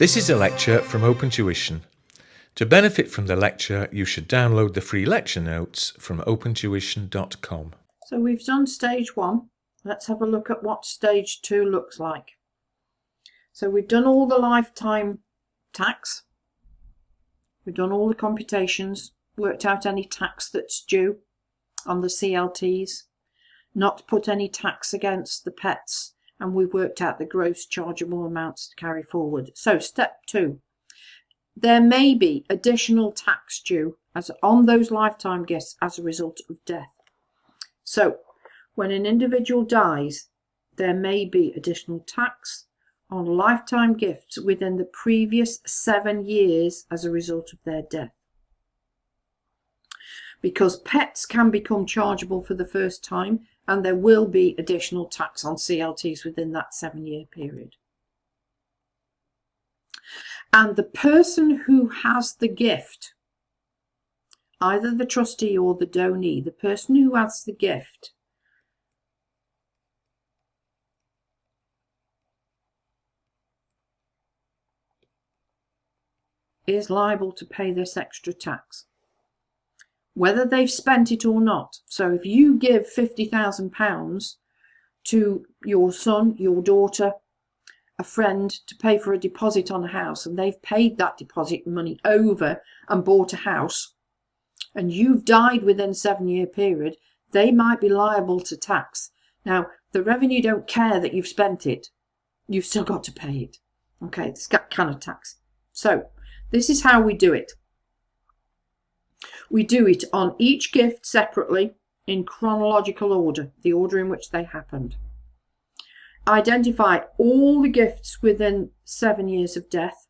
This is a lecture from Open Tuition. To benefit from the lecture, you should download the free lecture notes from opentuition.com. So we've done stage 1. Let's have a look at what stage 2 looks like. So we've done all the lifetime tax. We've done all the computations, worked out any tax that's due on the CLTs, not put any tax against the pets, and we've worked out the gross chargeable amounts to carry forward. So step 2. There may be additional tax due on those lifetime gifts as a result of death. So when an individual dies, there may be additional tax on lifetime gifts within the previous 7 years as a result of their death. Because pets can become chargeable for the first time, and there will be additional tax on CLTs within that 7-year period. And the person who has the gift, either the trustee or the donee, the person who has the gift is liable to pay this extra tax, whether they've spent it or not. So if you give £50,000 to your son, your daughter, a friend to pay for a deposit on a house, and they've paid that deposit money over and bought a house, and you've died within a 7-year period, they might be liable to tax. Now, the revenue don't care that you've spent it. You've still got to pay it. Okay, it's that kind of tax. So this is how we do it. We do it on each gift separately in chronological order, the order in which they happened. Identify all the gifts within 7 years of death.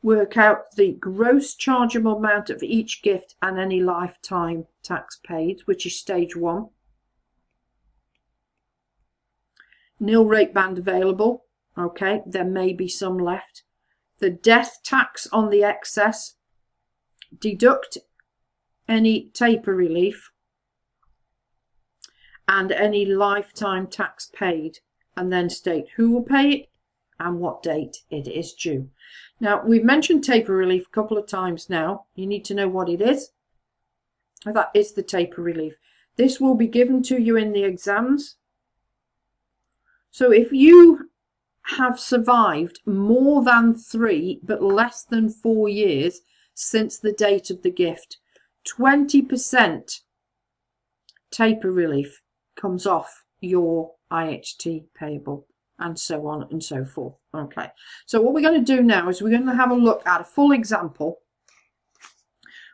Work out the gross chargeable amount of each gift and any lifetime tax paid, which is stage 1. Nil rate band available. Okay, there may be some left. The death tax on the excess. Deduct any taper relief and any lifetime tax paid, and then state who will pay it and what date it is due. Now, we've mentioned taper relief a couple of times now. You need to know what it is. That is the taper relief. This will be given to you in the exams. So if you have survived more than 3 but less than 4 years since the date of the gift, 20% taper relief comes off your IHT payable, and so on and so forth. Okay, so what we're going to do now is we're going to have a look at a full example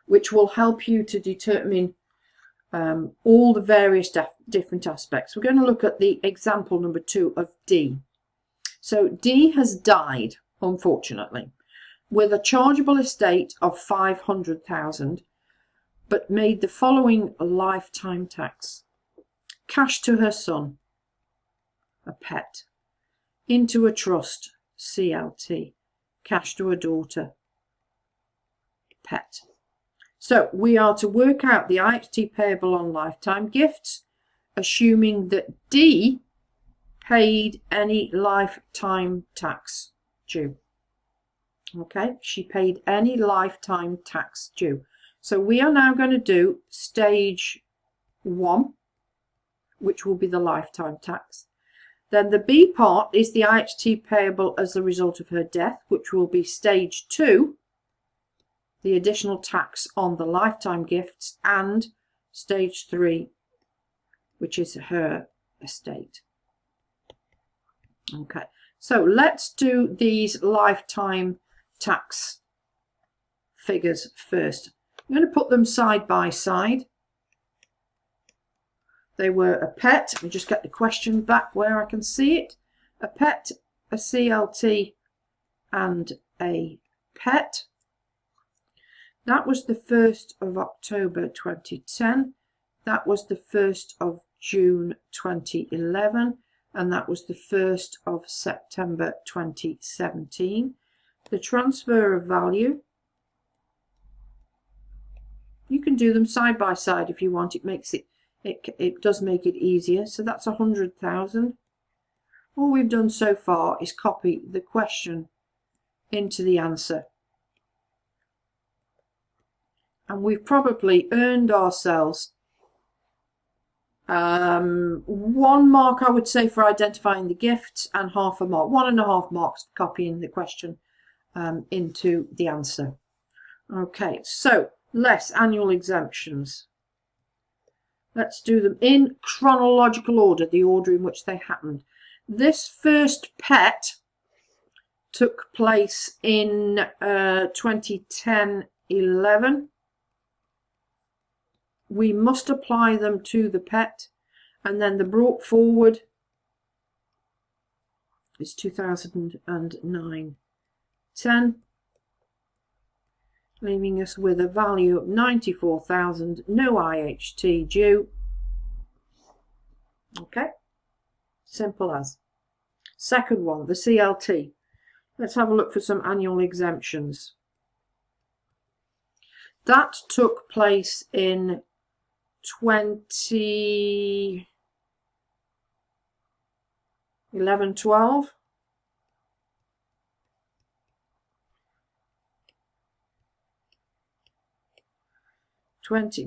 which will help you to determine all the various different aspects. We're going to look at the example number 2 of D. So D has died, unfortunately, with a chargeable estate of 500,000, but made the following lifetime tax: cash to her son, a pet; into a trust, CLT; cash to a daughter, pet. So we are to work out the IHT payable on lifetime gifts, assuming that D paid any lifetime tax due. Okay, she paid any lifetime tax due. So we are now going to do stage 1, which will be the lifetime tax. Then the B part is the IHT payable as a result of her death, which will be stage 2, the additional tax on the lifetime gifts, and stage 3, which is her estate. Okay, so let's do these lifetime tax figures first. I'm going to put them side by side. They were a pet. Let me just get the question back where I can see it. A pet, a CLT, and a pet. That was the 1st of October 2010. That was the 1st of June 2011. And that was the 1st of September 2017. The transfer of value, you can do them side by side if you want. It does make it easier. So that's 100,000. All we've done so far is copy the question into the answer. And we've probably earned ourselves 1 mark, I would say, for identifying the gifts, and half a mark, 1.5 marks for copying the question into the answer. Okay, so less annual exemptions. Let's do them in chronological order, the order in which they happened. This first pet took place in 2010-11. We must apply them to the pet, and then the brought forward is 2009-10, leaving us with a value of 94,000, no IHT due. Okay, simple as. Second one, the CLT. Let's have a look for some annual exemptions. That took place in 2011-12.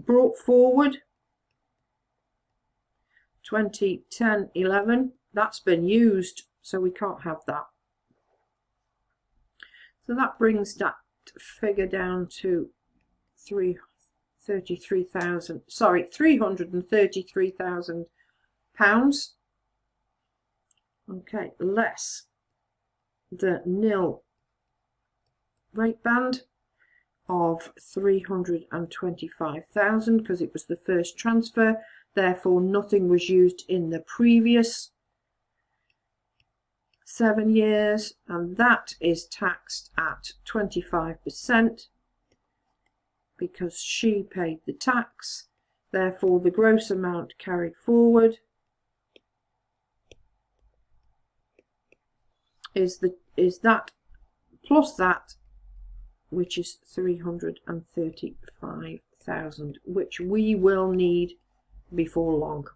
Brought forward 2010-11. That's been used, so we can't have that. So that brings that figure down to 333,000 pounds. Okay, less the nil rate band of 325,000, because it was the first transfer, therefore nothing was used in the previous 7 years, and that is taxed at 25% because she paid the tax. Therefore the gross amount carried forward is that plus that, which is 335,000, which we will need before long.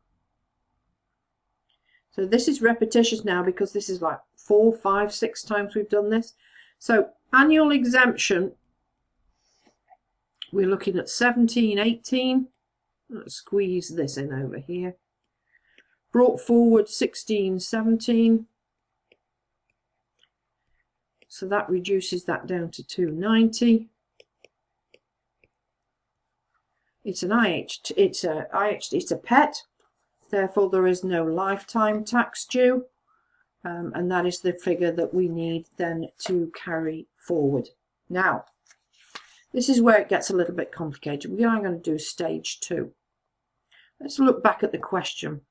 So this is repetitious now, because this is like 4, 5, 6 times we've done this. So annual exemption, we're looking at 17-18. Let's squeeze this in over here. Brought forward 16-17. So that reduces that down to 290. It's an IHT, it's a pet, therefore there is no lifetime tax due, and that is the figure that we need then to carry forward. Now, this is where it gets a little bit complicated. We're now going to do stage 2. Let's look back at the question.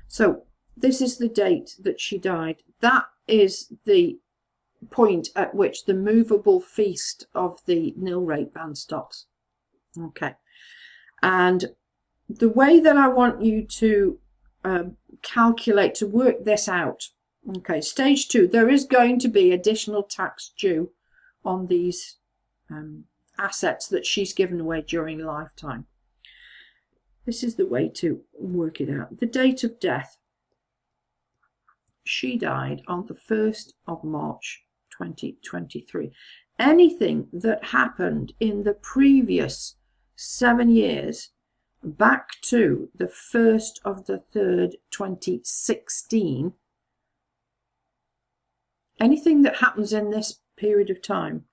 So this is the date that she died. That is the point at which the movable feast of the nil rate band stops. Okay, and the way that I want you to calculate, to work this out, okay, stage 2, there is going to be additional tax due on these assets that she's given away during lifetime. This is the way to work it out. The date of death. She died on the 1st of March 2023. Anything that happened in the previous 7 years back to the 1st of the 3rd 2016, anything that happens in this period of time,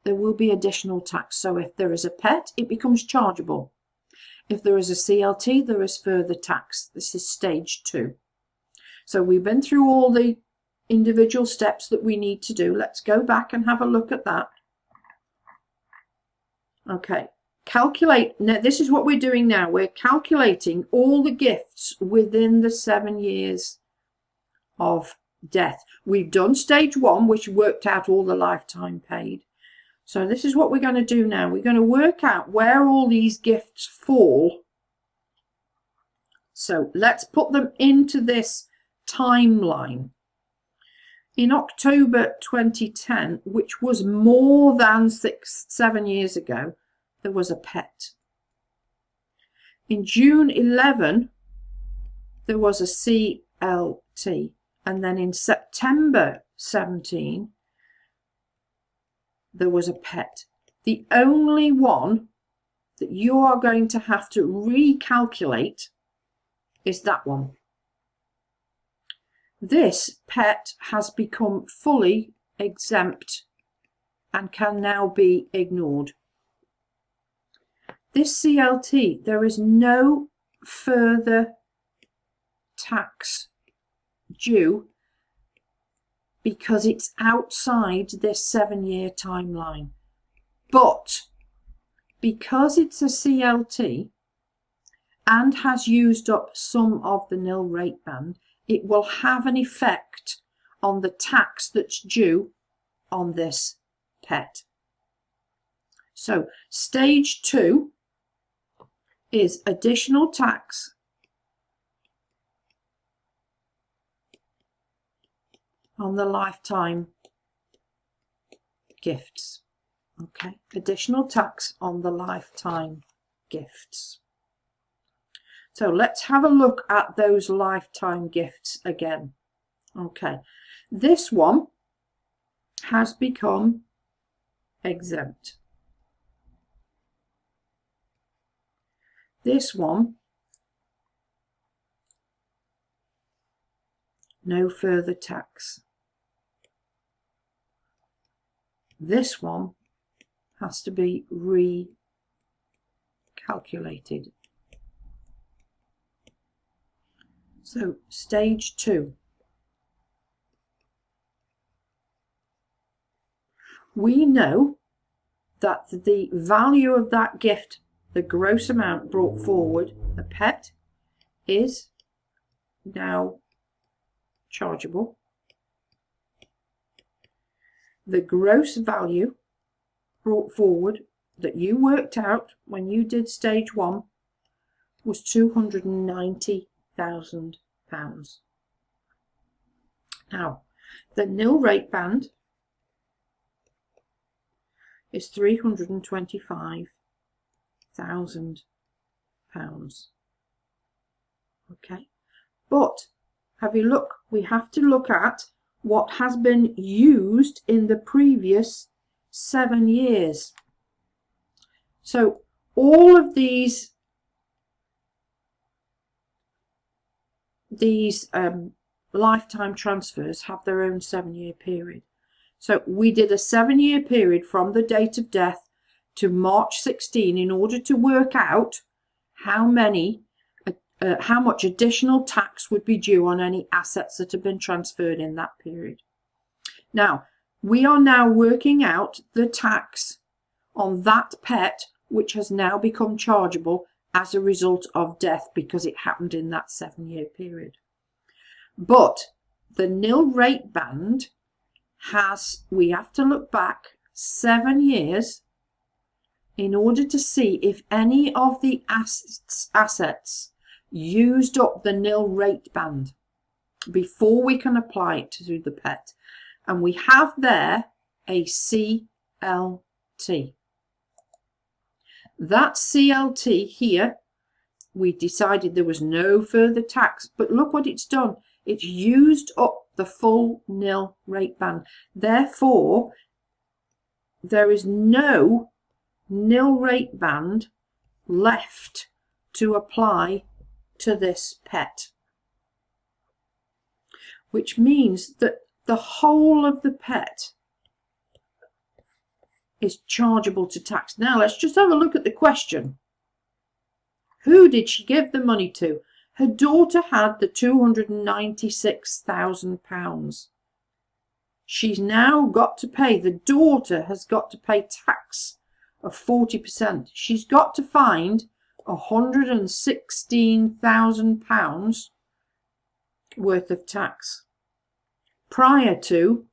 there will be additional tax. So if there is a pet, it becomes chargeable. If there is a CLT, there is further tax. This is stage 2. So we've been through all the individual steps that we need to do. Let's go back and have a look at that. Okay, calculate. Now, this is what we're doing now. We're calculating all the gifts within the 7 years of death. We've done stage 1, which worked out all the lifetime paid. So this is what we're going to do now. We're going to work out where all these gifts fall. So let's put them into this timeline. In October 2010, which was more than 7 years ago, there was a pet. In June 11, there was a CLT. and then in September 17 there was a pet. The only one that you are going to have to recalculate is that one. This pet has become fully exempt and can now be ignored. This CLT, there is no further tax due because it's outside this 7-year timeline. But because it's a CLT and has used up some of the nil rate band, it will have an effect on the tax that's due on this pet. So stage 2 is additional tax on the lifetime gifts. Okay, additional tax on the lifetime gifts. So let's have a look at those lifetime gifts again. Okay, this one has become exempt. This one, no further tax. This one has to be recalculated. So stage 2. We know that the value of that gift, the gross amount brought forward, the pet, is now chargeable. The gross value brought forward that you worked out when you did stage 1 was £290,000. Now, the nil rate band is £325,000. Okay, but we have to look at what has been used in the previous 7 years. So all of these lifetime transfers have their own 7-year period. So we did a 7-year period from the date of death to March 16 in order to work out how much additional tax would be due on any assets that have been transferred in that period. Now, we are now working out the tax on that pet, which has now become chargeable as a result of death because it happened in that 7-year period. But the nil rate band we have to look back 7 years in order to see if any of the assets used up the nil rate band before we can apply it to the pet. And we have there a CLT. That CLT here, we decided there was no further tax, but look what it's done. It's used up the full nil rate band. Therefore, there is no nil rate band left to apply to this pet, which means that the whole of the pet is chargeable to tax. Now let's just have a look at the question. Who did she give the money to? Her daughter had the £296,000. She's now got to pay, the daughter has got to pay tax of 40%. She's got to find £116,000 worth of tax prior to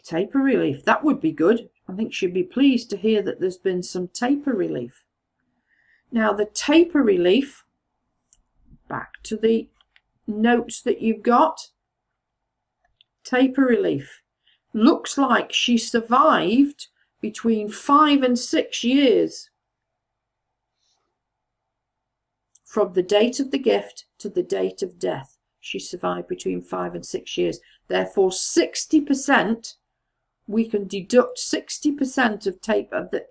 taper relief. That would be good. I think she'd be pleased to hear that there's been some taper relief. Now the taper relief, back to the notes that you've got, taper relief looks like she survived between 5 and 6 years from the date of the gift to the date of death. She survived between 5 and 6 years. Therefore, 60%, we can deduct 60%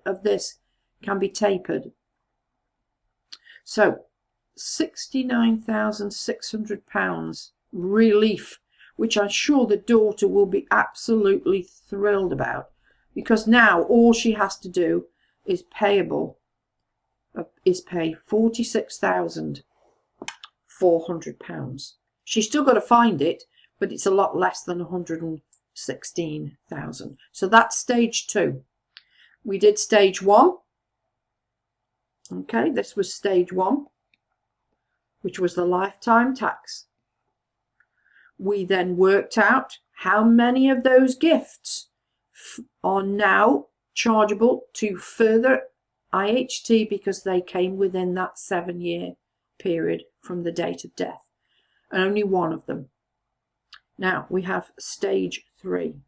of this can be tapered. So, £69,600 relief, which I'm sure the daughter will be absolutely thrilled about, because now all she has to do is pay £46,400. She's still got to find it, but it's a lot less than 116,000. So that's stage 2. We did stage 1. Okay, this was stage 1, which was the lifetime tax. We then worked out how many of those gifts are now chargeable to further IHT because they came within that 7-year period from the date of death. And only one of them. Now we have stage 3.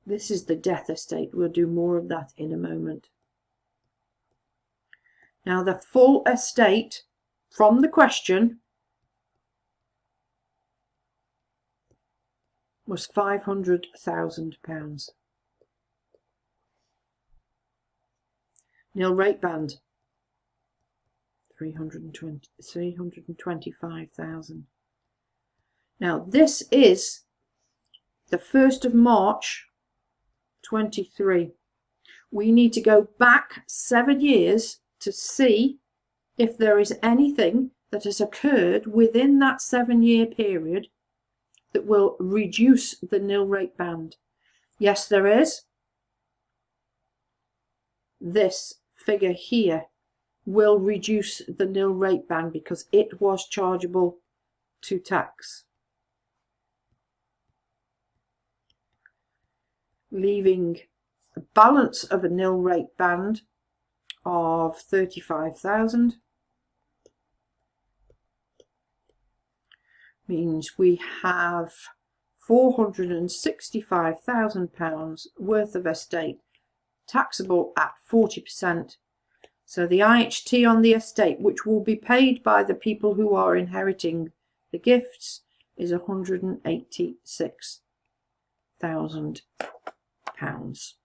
This is the death estate. We'll do more of that in a moment. Now the full estate from the question was £500,000. Nil rate band, 325,000. Now this is the 1st of March 23. We need to go back 7 years to see if there is anything that has occurred within that 7-year period that will reduce the nil rate band. Yes, there is. This figure here will reduce the nil rate band because it was chargeable to tax, leaving a balance of a nil rate band of 35,000. Means we have £465,000 worth of estate taxable at 40%. So the IHT on the estate, which will be paid by the people who are inheriting the gifts, is £186,000.